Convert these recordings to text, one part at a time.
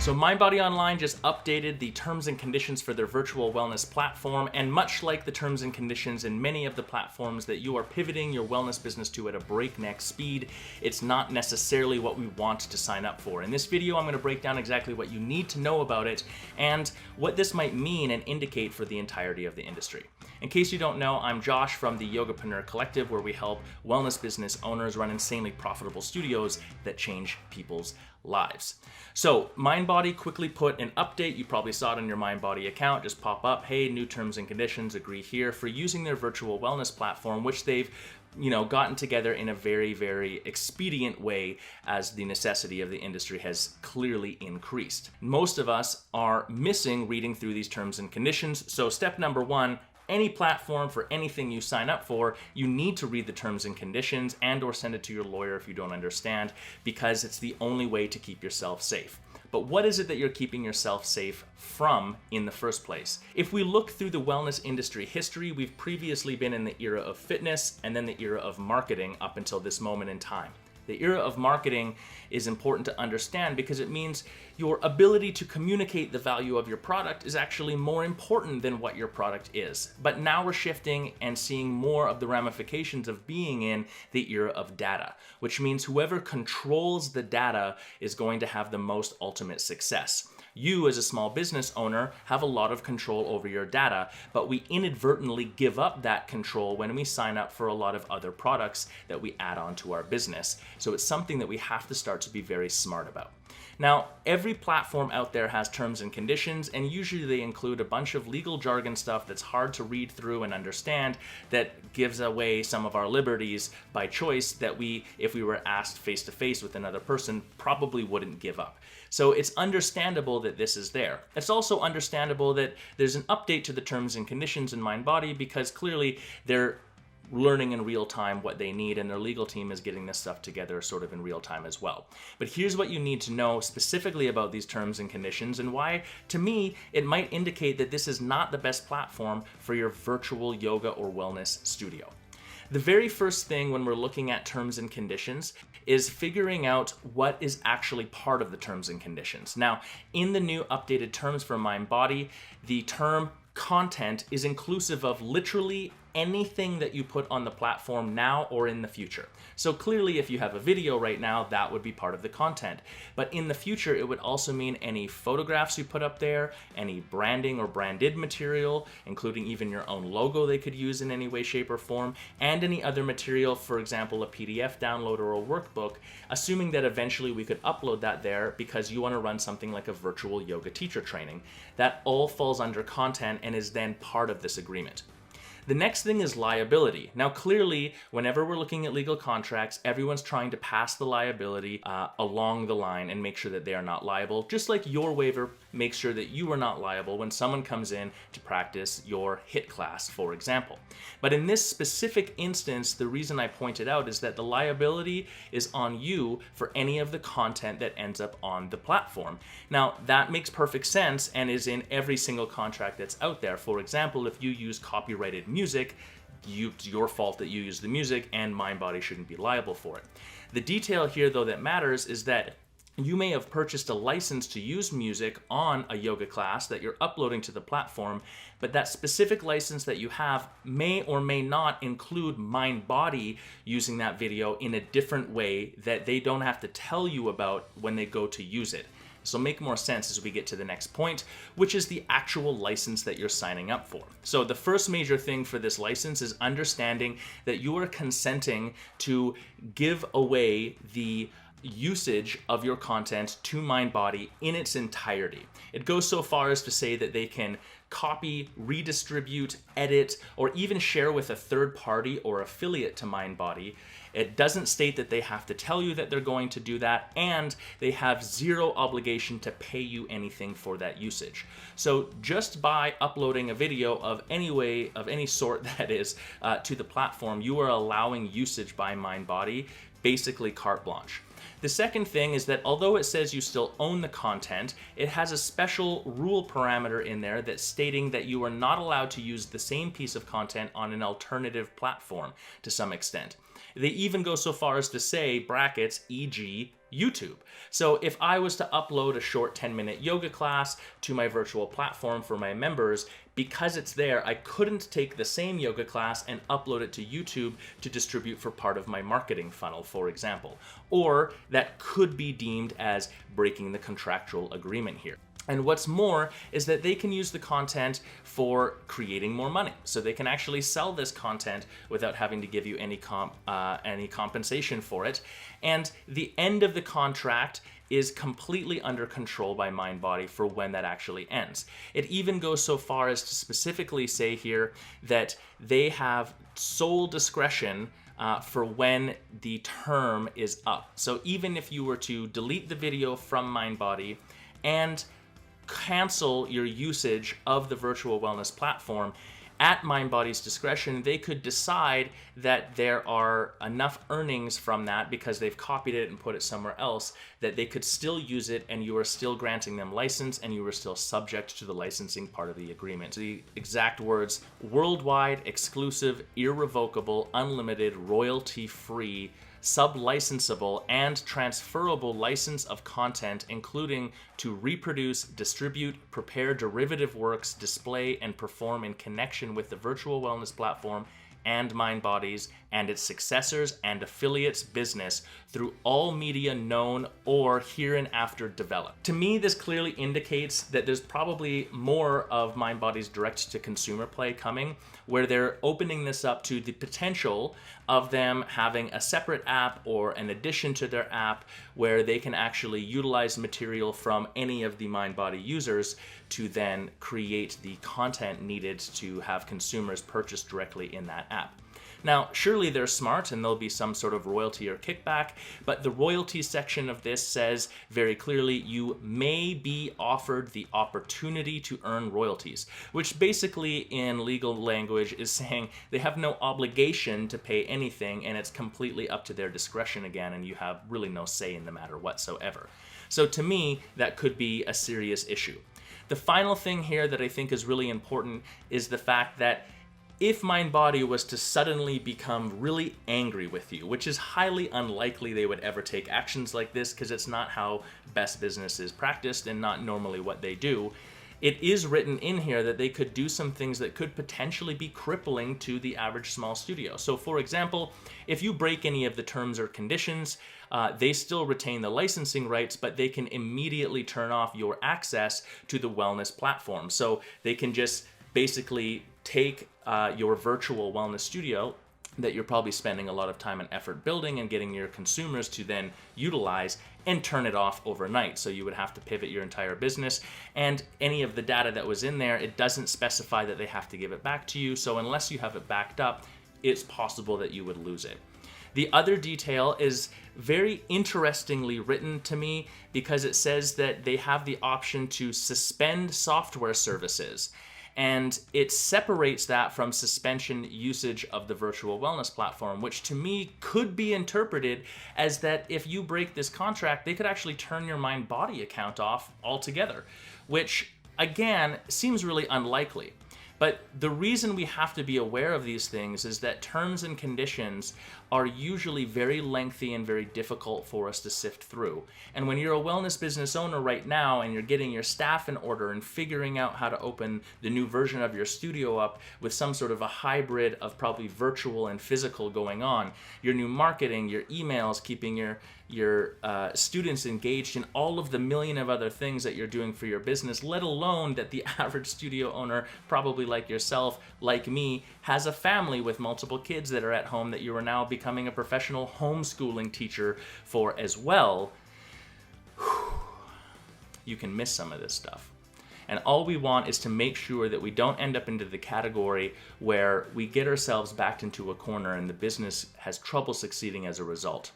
So Mindbody Online just updated the terms and conditions for their virtual wellness platform, and much like the terms and conditions in many of the platforms that you are pivoting your wellness business to at a breakneck speed, it's not necessarily what we want to sign up for. In this video, I'm going to break down exactly what you need to know about it and what this might mean and indicate for the entirety of the industry. In case you don't know, I'm Josh from the Yogapreneur Collective, where we help wellness business owners run insanely profitable studios that change people's lives. So Mindbody quickly put an update. You probably saw it on your Mindbody account just pop up. Hey, new terms and conditions, agree here, for using their virtual wellness platform, which they've gotten together in a very, very expedient way as the necessity of the industry has clearly increased. Most of us are missing reading through these terms and conditions. So step number one, any platform for anything you sign up for, you need to read the terms and conditions and or send it to your lawyer if you don't understand, because it's the only way to keep yourself safe. But what is it that you're keeping yourself safe from in the first place? If we look through the wellness industry history, we've previously been in the era of fitness and then the era of marketing up until this moment in time. The era of marketing is important to understand because it means your ability to communicate the value of your product is actually more important than what your product is. But now we're shifting and seeing more of the ramifications of being in the era of data, which means whoever controls the data is going to have the most ultimate success. You, as a small business owner, have a lot of control over your data, but we inadvertently give up that control when we sign up for a lot of other products that we add on to our business. So it's something that we have to start to be very smart about. Now, every platform out there has terms and conditions, and usually they include a bunch of legal jargon stuff that's hard to read through and understand, that gives away some of our liberties by choice that we, if we were asked face to face with another person, probably wouldn't give up. So it's understandable that this is there. It's also understandable that there's an update to the terms and conditions in Mindbody, because clearly they're learning in real time what they need, and their legal team is getting this stuff together sort of in real time as well. But here's what you need to know specifically about these terms and conditions, and why, to me, it might indicate that this is not the best platform for your virtual yoga or wellness studio. The very first thing when we're looking at terms and conditions is figuring out what is actually part of the terms and conditions. Now, in the new updated terms for Mindbody, the term content is inclusive of literally anything that you put on the platform now or in the future. So clearly, if you have a video right now, that would be part of the content. But in the future, it would also mean any photographs you put up there, any branding or branded material, including even your own logo they could use in any way, shape, or form, and any other material, for example, a PDF download or a workbook, assuming that eventually we could upload that there because you want to run something like a virtual yoga teacher training. That all falls under content and is then part of this agreement. The next thing is liability. Now, clearly, whenever we're looking at legal contracts, everyone's trying to pass the liability along the line and make sure that they are not liable, just like your waiver makes sure that you are not liable when someone comes in to practice your HIIT class, for example. But in this specific instance, the reason I point it out is that the liability is on you for any of the content that ends up on the platform. Now, that makes perfect sense and is in every single contract that's out there. For example, if you use copyrighted music, it's your fault that you use the music, and Mindbody shouldn't be liable for it. The detail here, though, that matters is that you may have purchased a license to use music on a yoga class that you're uploading to the platform, but that specific license that you have may or may not include Mindbody using that video in a different way that they don't have to tell you about when they go to use it. This will make more sense as we get to the next point, which is the actual license that you're signing up for. So the first major thing for this license is understanding that you are consenting to give away the usage of your content to Mindbody in its entirety. It goes so far as to say that they can copy, redistribute, edit, or even share with a third party or affiliate to Mindbody. It doesn't state that they have to tell you that they're going to do that, and they have zero obligation to pay you anything for that usage. So just by uploading a video of any sort that is to the platform, you are allowing usage by Mindbody, basically carte blanche. The second thing is that although it says you still own the content, it has a special rule parameter in there that's stating that you are not allowed to use the same piece of content on an alternative platform to some extent. They even go so far as to say, brackets, e.g., YouTube. So if I was to upload a short 10-minute yoga class to my virtual platform for my members, because it's there, I couldn't take the same yoga class and upload it to YouTube to distribute for part of my marketing funnel, for example. Or that could be deemed as breaking the contractual agreement here. And what's more is that they can use the content for creating more money. So they can actually sell this content without having to give you any compensation for it. And the end of the contract is completely under control by Mindbody for when that actually ends. It even goes so far as to specifically say here that they have sole discretion for when the term is up. So even if you were to delete the video from Mindbody and cancel your usage of the virtual wellness platform, at Mindbody's discretion, they could decide that there are enough earnings from that because they've copied it and put it somewhere else that they could still use it, and you are still granting them license, and you are still subject to the licensing part of the agreement. So the exact words: worldwide, exclusive, irrevocable, unlimited, royalty-free, sub-licensable, and transferable license of content, including to reproduce, distribute, prepare derivative works, display, and perform in connection with the virtual wellness platform and Mindbody's and its successors and affiliates business through all media known or hereinafter developed. To me, this clearly indicates that there's probably more of Mindbody's direct-to-consumer play coming, where they're opening this up to the potential of them having a separate app or an addition to their app where they can actually utilize material from any of the Mindbody users to then create the content needed to have consumers purchase directly in that app. Now, surely they're smart and there'll be some sort of royalty or kickback, but the royalty section of this says very clearly you may be offered the opportunity to earn royalties, which basically in legal language is saying they have no obligation to pay anything and it's completely up to their discretion again, and you have really no say in the matter whatsoever. So to me, that could be a serious issue. The final thing here that I think is really important is the fact that if Mindbody was to suddenly become really angry with you, which is highly unlikely they would ever take actions like this because it's not how best business is practiced and not normally what they do, it is written in here that they could do some things that could potentially be crippling to the average small studio. So for example, if you break any of the terms or conditions, they still retain the licensing rights, but they can immediately turn off your access to the wellness platform. So they can just basically take your virtual wellness studio that you're probably spending a lot of time and effort building and getting your consumers to then utilize and turn it off overnight. So you would have to pivot your entire business, and any of the data that was in there, it doesn't specify that they have to give it back to you. So unless you have it backed up, it's possible that you would lose it. The other detail is very interestingly written to me because it says that they have the option to suspend software services. And it separates that from suspension usage of the virtual wellness platform, which to me could be interpreted as that if you break this contract, they could actually turn your Mindbody account off altogether, which again seems really unlikely. But the reason we have to be aware of these things is that terms and conditions are usually very lengthy and very difficult for us to sift through. And when you're a wellness business owner right now and you're getting your staff in order and figuring out how to open the new version of your studio up with some sort of a hybrid of probably virtual and physical going on, your new marketing, your emails, keeping your students engaged in all of the million of other things that you're doing for your business, let alone that the average studio owner, probably like yourself, like me, has a family with multiple kids that are at home that you are now becoming a professional homeschooling teacher for as well. You can miss some of this stuff. And all we want is to make sure that we don't end up into the category where we get ourselves backed into a corner and the business has trouble succeeding as a result.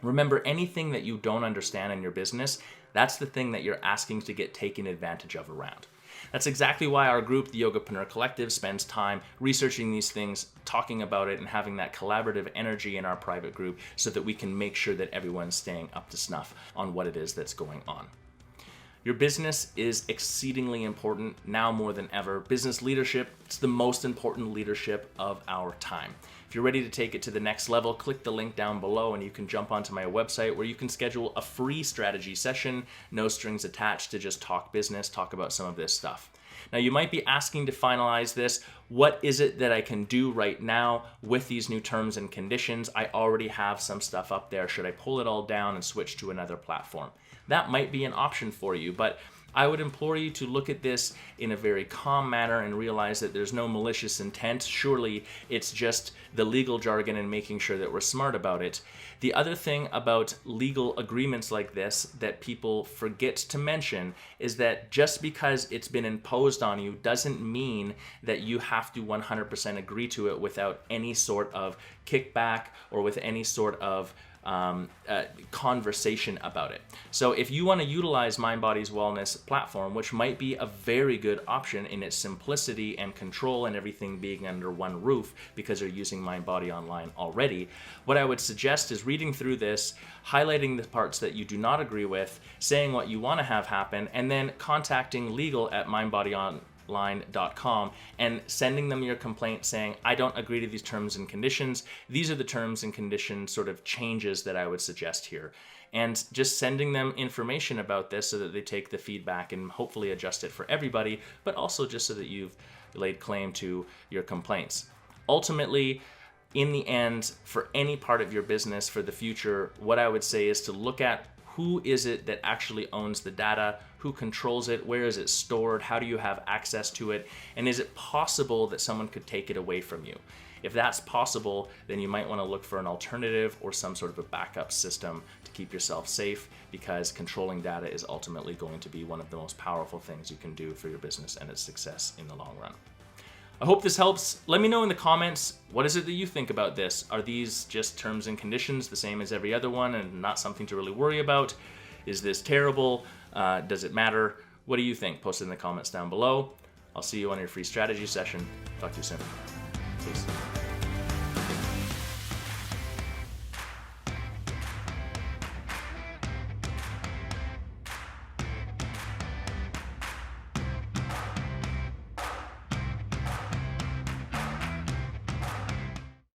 Remember, anything that you don't understand in your business, that's the thing that you're asking to get taken advantage of around. That's exactly why our group, the Yogapreneur Collective, spends time researching these things, talking about it, and having that collaborative energy in our private group so that we can make sure that everyone's staying up to snuff on what it is that's going on. Your business is exceedingly important now more than ever. Business leadership, it's the most important leadership of our time. If you're ready to take it to the next level, click the link down below and you can jump onto my website where you can schedule a free strategy session, no strings attached, to just talk business, talk about some of this stuff. Now, you might be asking to finalize this, what is it that I can do right now with these new terms and conditions? I already have some stuff up there. Should I pull it all down and switch to another platform? That might be an option for you, but I would implore you to look at this in a very calm manner and realize that there's no malicious intent. Surely it's just the legal jargon and making sure that we're smart about it. The other thing about legal agreements like this that people forget to mention is that just because it's been imposed on you doesn't mean that you have to 100% agree to it without any sort of kickback or with any sort of conversation about it. So if you want to utilize Mindbody's wellness platform, which might be a very good option in its simplicity and control and everything being under one roof because you're using Mindbody online already, what I would suggest is reading through this, highlighting the parts that you do not agree with, saying what you want to have happen, and then contacting legal at mindbodyonline.com and sending them your complaint saying, I don't agree to these terms and conditions. These are the terms and conditions sort of changes that I would suggest here. And just sending them information about this so that they take the feedback and hopefully adjust it for everybody, but also just so that you've laid claim to your complaints. Ultimately, in the end, for any part of your business for the future, what I would say is to look at who is it that actually owns the data, who controls it, where is it stored, how do you have access to it, and is it possible that someone could take it away from you? If that's possible, then you might want to look for an alternative or some sort of a backup system to keep yourself safe, because controlling data is ultimately going to be one of the most powerful things you can do for your business and its success in the long run. I hope this helps. Let me know in the comments, what is it that you think about this? Are these just terms and conditions, the same as every other one, and not something to really worry about? Is this terrible? Does it matter? What do you think? Post it in the comments down below. I'll see you on your free strategy session. Talk to you soon. Peace.